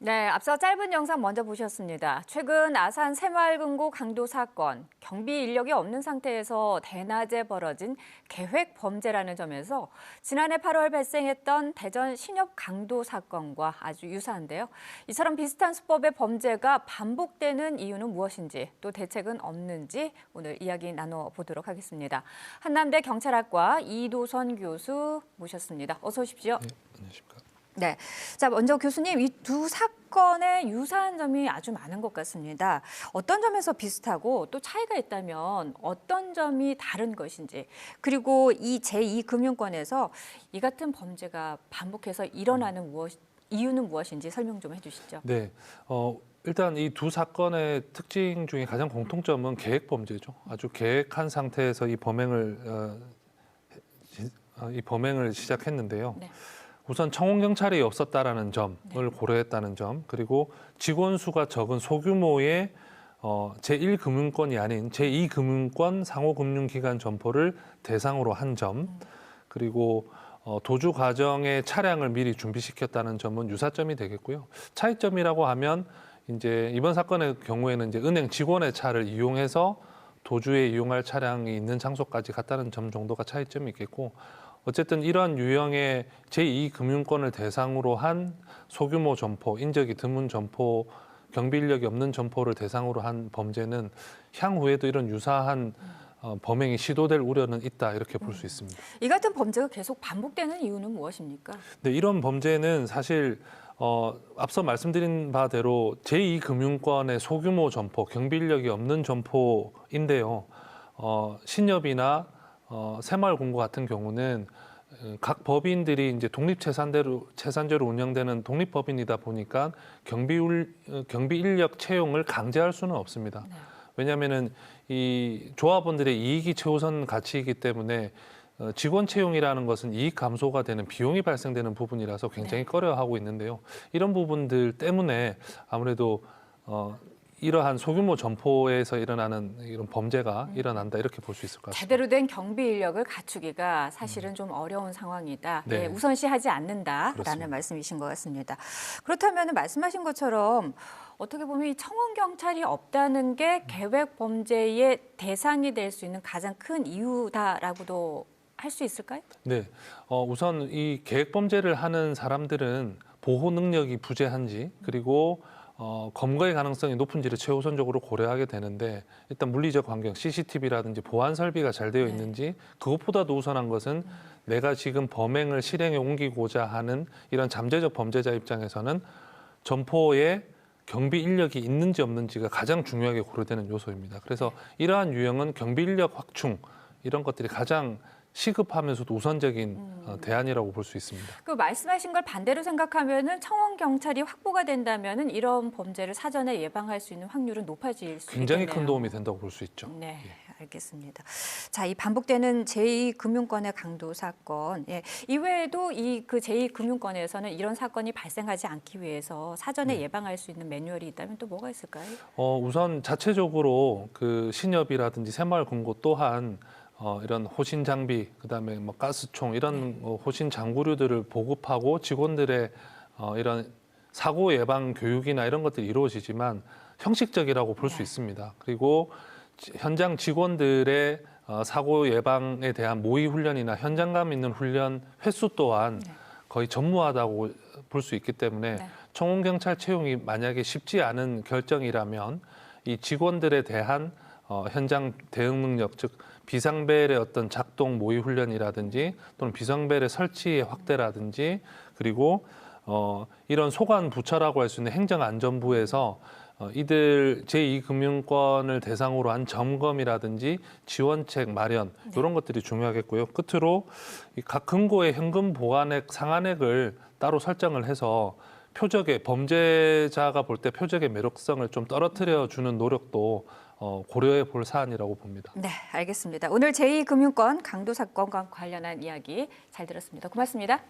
네, 앞서 짧은 영상 먼저 보셨습니다. 최근 아산 새마을금고 강도 사건, 경비 인력이 없는 상태에서 대낮에 벌어진 계획 범죄라는 점에서 지난해 8월 발생했던 대전 신협 강도 사건과 아주 유사한데요. 이처럼 비슷한 수법의 범죄가 반복되는 이유는 무엇인지, 또 대책은 없는지 오늘 이야기 나눠보도록 하겠습니다. 한남대 경찰학과 이도선 교수 모셨습니다. 어서 오십시오. 네, 안녕하십니까. 네. 자, 먼저 교수님, 이 두 사건의 유사한 점이 아주 많은 것 같습니다. 어떤 점에서 비슷하고 또 차이가 있다면 어떤 점이 다른 것인지, 그리고 이 제2금융권에서 이 같은 범죄가 반복해서 일어나는 이유는 무엇인지 설명 좀 해주시죠. 네, 일단 이 두 사건의 특징 중에 가장 공통점은 계획 범죄죠. 아주 계획한 상태에서 이 범행을 시작했는데요. 네. 우선 청원 경찰이 없었다라는 점을 고려했다는 점, 그리고 직원 수가 적은 소규모의 제1금융권이 아닌 제2금융권 상호금융기관 점포를 대상으로 한 점, 그리고 도주 과정에 차량을 미리 준비시켰다는 점은 유사점이 되겠고요. 차이점이라고 하면 이제 이번 사건의 경우에는 이제 은행 직원의 차를 이용해서 도주에 이용할 차량이 있는 장소까지 갔다는 점 정도가 차이점이 있겠고, 어쨌든 이러한 유형의 제2금융권을 대상으로 한 소규모 점포, 인적이 드문 점포, 경비 인력이 없는 점포를 대상으로 한 범죄는 향후에도 이런 유사한 범행이 시도될 우려는 있다, 이렇게 볼 수 있습니다. 이 같은 범죄가 계속 반복되는 이유는 무엇입니까? 네, 이런 범죄는 사실 앞서 말씀드린 바대로 제2금융권의 소규모 점포, 경비 인력이 없는 점포인데요. 신협이나 새마을금고 같은 경우는 각 법인들이 이제 독립체산제로 운영되는 독립법인이다 보니까 경비 인력 채용을 강제할 수는 없습니다. 네. 왜냐하면은 이 조합원들의 이익이 최우선 가치이기 때문에 직원 채용이라는 것은 이익 감소가 되는 비용이 발생되는 부분이라서 굉장히 꺼려하고 있는데요. 이런 부분들 때문에 아무래도 이러한 소규모 점포에서 일어나는 이런 범죄가 일어난다, 이렇게 볼 수 있을 것 같습니다. 제대로 된 경비 인력을 갖추기가 사실은 좀 어려운 상황이다. 네. 예, 우선시하지 않는다라는 그렇습니다. 말씀이신 것 같습니다. 그렇다면 말씀하신 것처럼 어떻게 보면 이 청원 경찰이 없다는 게 계획 범죄의 대상이 될 수 있는 가장 큰 이유다라고도 할 수 있을까요? 네, 우선 이 계획 범죄를 하는 사람들은 보호 능력이 부재한지, 그리고 검거의 가능성이 높은지를 최우선적으로 고려하게 되는데, 일단 물리적 환경, CCTV라든지 보안 설비가 잘 되어 있는지, 그것보다도 우선한 것은 내가 지금 범행을 실행에 옮기고자 하는 이런 잠재적 범죄자 입장에서는 점포에 경비 인력이 있는지 없는지가 가장 중요하게 고려되는 요소입니다. 그래서 이러한 유형은 경비 인력 확충, 이런 것들이 가장 시급하면서도 우선적인 대안이라고 볼 수 있습니다. 그 말씀하신 걸 반대로 생각하면은 청원 경찰이 확보가 된다면은 이런 범죄를 사전에 예방할 수 있는 확률은 높아질 수 굉장히 있겠네요. 큰 도움이 된다고 볼 수 있죠. 네, 알겠습니다. 자, 이 반복되는 제2금융권의 강도 사건, 예, 이외에도 이 그 제2금융권에서는 이런 사건이 발생하지 않기 위해서 사전에 예방할 수 있는 매뉴얼이 있다면 또 뭐가 있을까요? 우선 자체적으로 그 신협이라든지 새마을금고 또한 이런 호신 장비, 그다음에 뭐 가스총 이런 호신 장구류들을 보급하고 직원들의 이런 사고 예방 교육이나 이런 것들이 이루어지지만 형식적이라고 볼 수 있습니다. 그리고 현장 직원들의 사고 예방에 대한 모의 훈련이나 현장감 있는 훈련 횟수 또한 거의 전무하다고 볼 수 있기 때문에 청원 경찰 채용이 만약에 쉽지 않은 결정이라면 이 직원들에 대한 현장 대응 능력, 즉 비상벨의 어떤 작동 모의 훈련이라든지 또는 비상벨의 설치의 확대라든지, 그리고 이런 소관 부처라고 할 수 있는 행정안전부에서 이들 제2금융권을 대상으로 한 점검이라든지 지원책 마련, 이런 것들이 중요하겠고요. 끝으로 각 금고의 현금 보관액 상한액을 따로 설정을 해서 표적의 범죄자가 볼 때 표적의 매력성을 좀 떨어뜨려 주는 노력도 고려해 볼 사안이라고 봅니다. 네, 알겠습니다. 오늘 제2금융권 강도 사건과 관련한 이야기 잘 들었습니다. 고맙습니다.